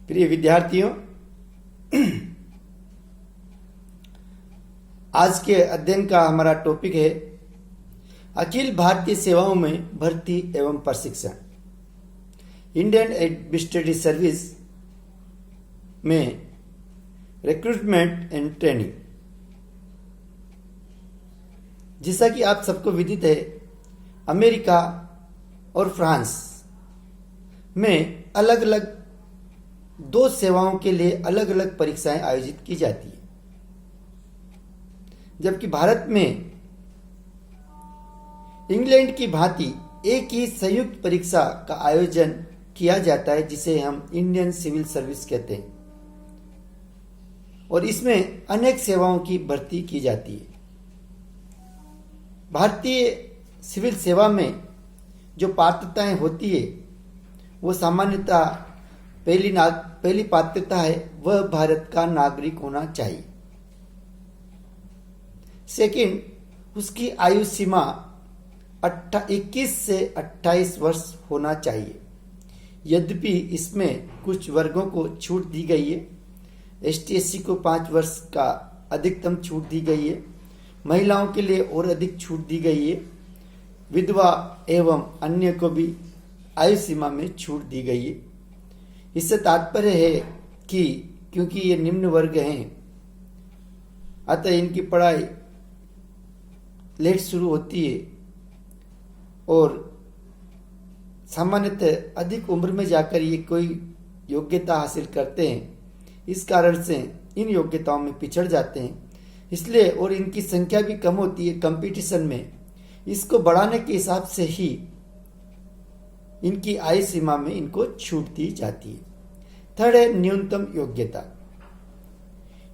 प्रिय विद्यार्थियों, आज के अध्ययन का हमारा टॉपिक है अखिल भारतीय सेवाओं में भर्ती एवं प्रशिक्षण। इंडियन एडमिनिस्ट्रेटिव सर्विस में रिक्रूटमेंट एंड ट्रेनिंग। जैसा कि आप सबको विदित है, अमेरिका और फ्रांस में अलग अलग दो सेवाओं के लिए अलग अलग परीक्षाएं आयोजित की जाती है, जबकि भारत में इंग्लैंड की भांति एक ही संयुक्त परीक्षा का आयोजन किया जाता है, जिसे हम इंडियन सिविल सर्विस कहते हैं, और इसमें अनेक सेवाओं की भर्ती की जाती है। भारतीय सिविल सेवा में जो पात्रताएं होती है वो सामान्यतः पहली पात्रता है वह भारत का नागरिक होना चाहिए। सेकंड, उसकी आयु सीमा 21 से 28 वर्ष होना चाहिए। यद्यपि इसमें कुछ वर्गों को छूट दी गई है। ST/SC को 5 वर्ष का अधिकतम छूट दी गई है। महिलाओं के लिए और अधिक छूट दी गई है। विधवा एवं अन्य को भी आयु सीमा में छूट दी गई है। इससे तात्पर्य है कि क्योंकि ये निम्न वर्ग हैं, अतः इनकी पढ़ाई लेट शुरू होती है और सामान्यतः अधिक उम्र में जाकर ये कोई योग्यता हासिल करते हैं। इस कारण से इन योग्यताओं में पिछड़ जाते हैं, इसलिए और इनकी संख्या भी कम होती है कंपटीशन में। इसको बढ़ाने के हिसाब से ही इनकी आयु सीमा में इनको छूट दी जाती है। थर्ड है न्यूनतम योग्यता।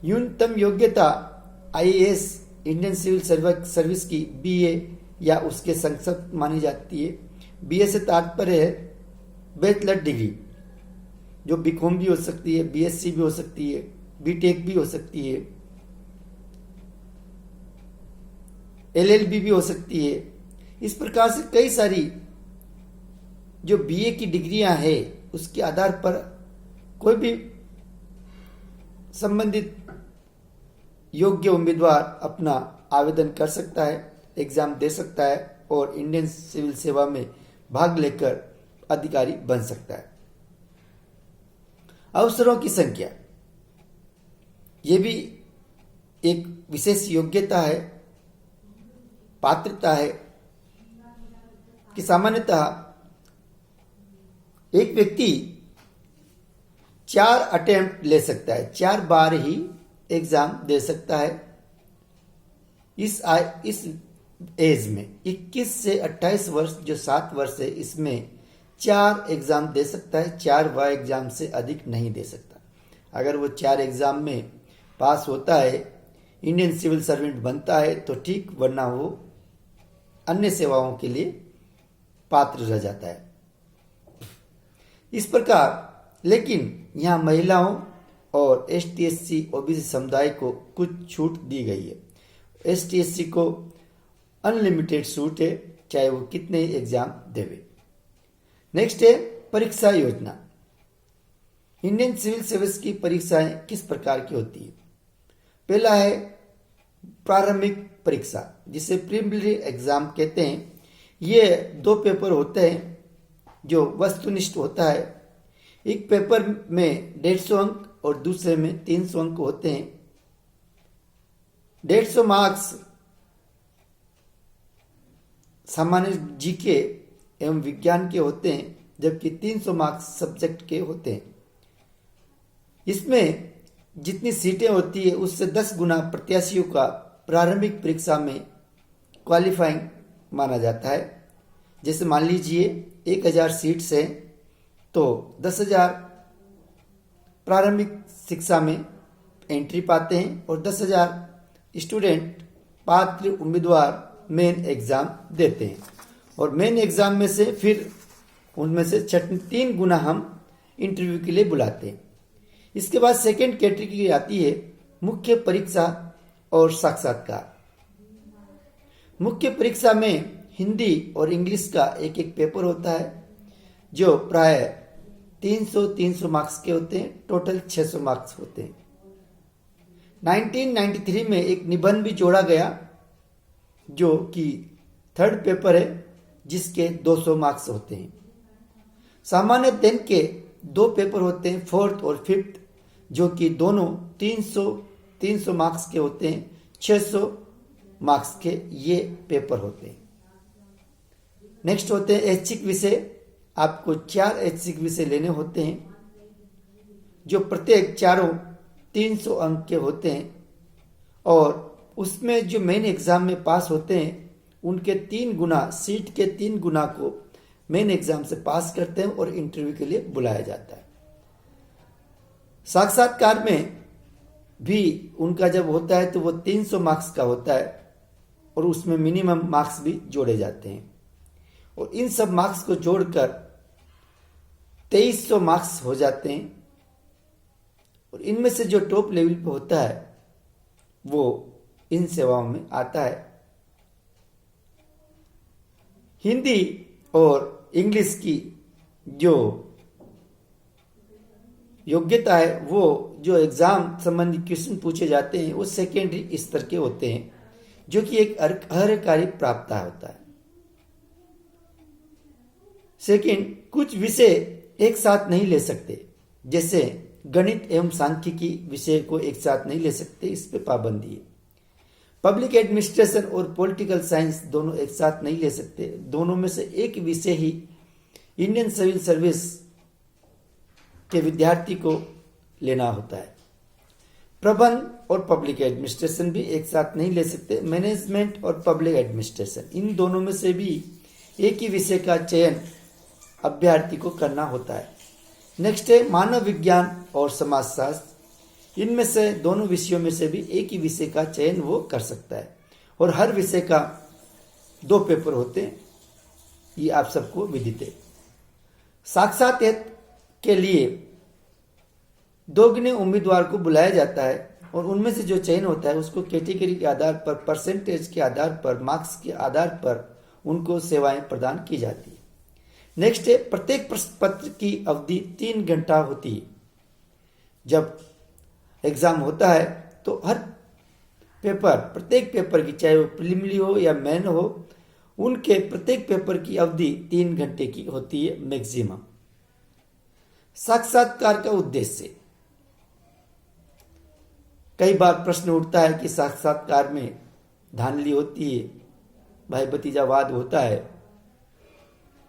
न्यूनतम योग्यता IAS इंडियन सिविल सर्विस की BA या उसके संक्षिप्त मानी जाती है। BA से तात्पर्य है बैचलर डिग्री, जो BCom भी हो सकती है, BSc भी हो सकती है, BTech भी हो सकती है, LLB भी हो सकती है। इस प्रकार से कई सारी जो BA की डिग्रियां हैं, उसके आधार पर कोई भी संबंधित योग्य उम्मीदवार अपना आवेदन कर सकता है, एग्जाम दे सकता है और इंडियन सिविल सेवा में भाग लेकर अधिकारी बन सकता है। अवसरों की संख्या, ये भी एक विशेष योग्यता है, पात्रता है कि सामान्यतः एक व्यक्ति 4 अटेम्प्ट ले सकता है, 4 बार ही एग्जाम दे सकता है। इस एज में 21 से 28 वर्ष जो 7 वर्ष है, इसमें 4 एग्जाम दे सकता है। 4 वह एग्जाम से अधिक नहीं दे सकता। अगर वो 4 एग्जाम में पास होता है, इंडियन सिविल सर्वेंट बनता है तो ठीक, वरना वो अन्य सेवाओं के लिए पात्र रह जाता है। इस प्रकार लेकिन यहाँ महिलाओं और ST/SC OBC समुदाय को कुछ छूट दी गई है। ST/SC को अनलिमिटेड छूट है, चाहे वो कितने एग्जाम देवे। नेक्स्ट है परीक्षा योजना। इंडियन सिविल सर्विस की परीक्षाएं किस प्रकार की होती है? पहला है प्रारंभिक परीक्षा, जिसे प्रीलिमिनरी एग्जाम कहते हैं। ये 2 पेपर होते हैं जो वस्तुनिष्ठ होता है। एक पेपर में 150 अंक और दूसरे में 300 अंक होते हैं। 150 मार्क्स सामान्य GK एवं विज्ञान के होते हैं, जबकि 300 मार्क्स सब्जेक्ट के होते हैं। इसमें जितनी सीटें होती है उससे 10 गुना प्रत्याशियों का प्रारंभिक परीक्षा में क्वालिफाइंग माना जाता है। जैसे मान लीजिए 1000 सीट्स है तो 10,000 प्रारंभिक शिक्षा में एंट्री पाते हैं और 10,000 स्टूडेंट पात्र उम्मीदवार मेन एग्जाम देते हैं, और मेन एग्जाम में से फिर उनमें से 3 गुना हम इंटरव्यू के लिए बुलाते हैं। इसके बाद सेकेंड कैटेगरी आती है मुख्य परीक्षा और साक्षात्कार। मुख्य परीक्षा में हिंदी और इंग्लिश का एक पेपर होता है, जो प्राय 300 मार्क्स के होते हैं, टोटल 600 मार्क्स होते हैं। 1993 में एक निबंध भी जोड़ा गया जो कि थर्ड पेपर है, जिसके 200 मार्क्स होते हैं। सामान्य 10 के 2 पेपर होते हैं, फोर्थ और फिफ्थ, जो कि दोनों 300 मार्क्स के होते हैं। 600 मार्क्स के ये पेपर होते हैं। नेक्स्ट होते हैं ऐच्छिक विषय। आपको 4 ऐच्छिक विषय लेने होते हैं, जो प्रत्येक चारों 300 अंक के होते हैं, और उसमें जो मेन एग्जाम में पास होते हैं उनके 3 गुना, सीट के 3 गुना को मेन एग्जाम से पास करते हैं और इंटरव्यू के लिए बुलाया जाता है। साक्षात्कार में भी उनका जब होता है तो वो 300 मार्क्स का होता है, और उसमें मिनिमम मार्क्स भी जोड़े जाते हैं, और इन सब मार्क्स को जोड़कर 2300 मार्क्स हो जाते हैं। और इनमें से जो टॉप लेवल पे होता है वो इन सेवाओं में आता है। हिंदी और इंग्लिश की जो योग्यता है, वो जो एग्जाम संबंधी क्वेश्चन पूछे जाते हैं वो सेकेंडरी स्तर के होते हैं, जो कि एक अर्हकारी प्राप्त होता है। सेकंड, कुछ विषय एक साथ नहीं ले सकते, जैसे गणित एवं सांख्यिकी विषय को एक साथ नहीं ले सकते, इस पे पाबंदी है। पब्लिक एडमिनिस्ट्रेशन और पॉलिटिकल साइंस दोनों एक साथ नहीं ले सकते, दोनों में से एक विषय ही इंडियन सिविल सर्विस के विद्यार्थी को लेना होता है। प्रबंध और पब्लिक एडमिनिस्ट्रेशन भी एक साथ नहीं ले सकते। मैनेजमेंट और पब्लिक एडमिनिस्ट्रेशन, इन दोनों में से भी एक ही विषय का चयन अभ्यर्थी को करना होता है। नेक्स्ट है मानव विज्ञान और समाजशास्त्र। इनमें से दोनों विषयों में से भी एक ही विषय का चयन वो कर सकता है, और हर विषय का 2 पेपर होते हैं, ये आप सबको विदित है। साक्षात्कार के लिए 2 गिने उम्मीदवार को बुलाया जाता है, और उनमें से जो चयन होता है उसको कैटेगरी के आधार पर, परसेंटेज के आधार पर, मार्क्स के आधार पर उनको सेवाएं प्रदान की जाती है। नेक्स्ट है प्रत्येक प्रश्न पत्र की अवधि 3 घंटा होती है। जब एग्जाम होता है तो हर पेपर, प्रत्येक पेपर की, चाहे वो प्रिलिमिनरी हो या मेन हो, उनके प्रत्येक पेपर की अवधि 3 घंटे की होती है मैक्सिमम। साक्षात्कार का उद्देश्य, कई बार प्रश्न उठता है कि साक्षात्कार में धांधली होती है, भाई भतीजावाद होता है,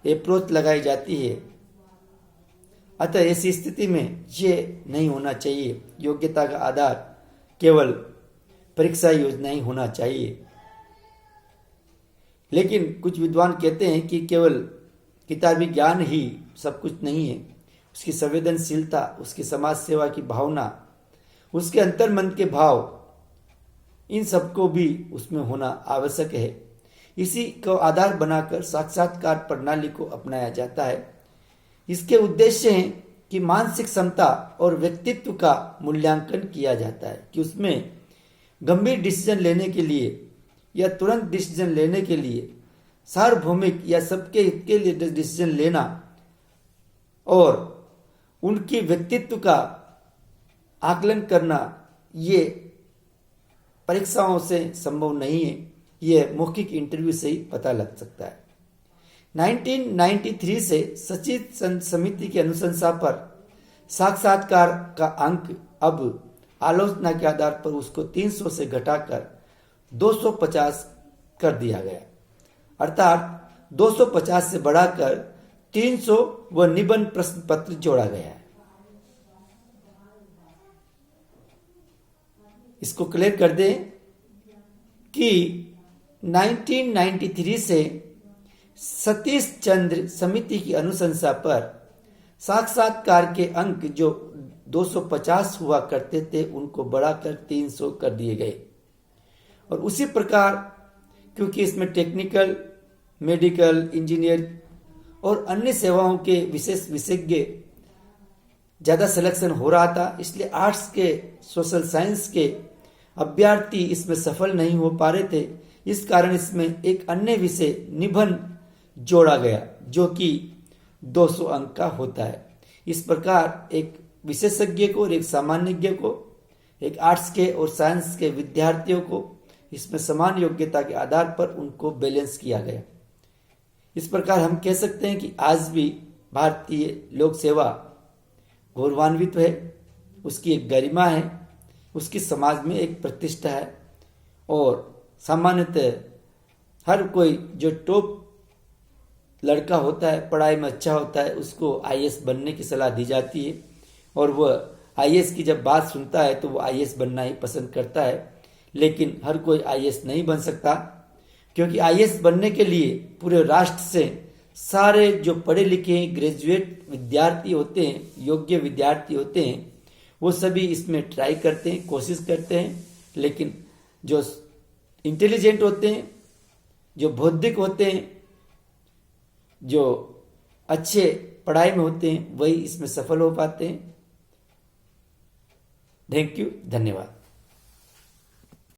अप्रोच लगाई जाती है। अतः ऐसी स्थिति में ये नहीं होना चाहिए। योग्यता का आधार केवल परीक्षा योजना ही होना चाहिए। लेकिन कुछ विद्वान कहते हैं कि केवल किताबी ज्ञान ही सब कुछ नहीं है। उसकी संवेदनशीलता, उसकी समाज सेवा की भावना, उसके अंतर्मन के भाव, इन सबको भी उसमें होना आवश्यक है। इसी को आधार बनाकर साक्षात्कार प्रणाली को अपनाया जाता है। इसके उद्देश्य हैं कि मानसिक क्षमता और व्यक्तित्व का मूल्यांकन किया जाता है, कि उसमें गंभीर डिसीजन लेने के लिए या तुरंत डिसीजन लेने के लिए, सार्वभौमिक या सबके हित के लिए डिसीजन लेना, और उनकी व्यक्तित्व का आकलन करना, ये परीक्षाओं से संभव नहीं है। ये मौखिक इंटरव्यू से ही पता लग सकता है। 1993 से सचित समिति की अनुशंसा पर साक्षात्कार का अंक अब आलोचना के आधार पर उसको 300 से घटाकर 250 कर दिया गया, अर्थात 250 से बढ़ाकर 300 व निबंध प्रश्न पत्र जोड़ा गया है। इसको क्लियर कर दें कि 1993 से सतीश चंद्र समिति की अनुशंसा पर साक्षात्कार के अंक जो 250 हुआ करते थे उनको बढ़ाकर 300 कर दिए गए। और उसी प्रकार क्योंकि इसमें टेक्निकल, मेडिकल, इंजीनियर और अन्य सेवाओं के विशेष विशेषज्ञ ज़्यादा सिलेक्शन हो रहा था, इसलिए आर्ट्स के, सोशल साइंस के अभ्यर्थी इसमें सफल नहीं हो पा रहे थे। इस कारण इसमें एक अन्य विषय निबंध जोड़ा गया जो कि 200 अंक का होता है। इस प्रकार एक विशेषज्ञ को और एक सामान्यज्ञ को, एक आर्ट्स के और साइंस के विद्यार्थियों को इसमें समान योग्यता के आधार पर उनको बैलेंस किया गया। इस प्रकार हम कह सकते हैं कि आज भी भारतीय लोक सेवा गौरवान्वित है, उसकी एक गरिमा है, उसकी समाज में एक प्रतिष्ठा है और सामान्यतः हर कोई जो टॉप लड़का होता है, पढ़ाई में अच्छा होता है, उसको आईएएस बनने की सलाह दी जाती है और वह आईएएस की जब बात सुनता है तो वो आईएएस बनना ही पसंद करता है। लेकिन हर कोई आईएएस नहीं बन सकता, क्योंकि आईएएस बनने के लिए पूरे राष्ट्र से सारे जो पढ़े लिखे ग्रेजुएट विद्यार्थी होते हैं, योग्य विद्यार्थी होते हैं, वो सभी इसमें ट्राई करते हैं, कोशिश करते हैं। लेकिन जो इंटेलिजेंट होते हैं, जो बौद्धिक होते हैं, जो अच्छे पढ़ाई में होते हैं, वही इसमें सफल हो पाते हैं। थैंक यू, धन्यवाद।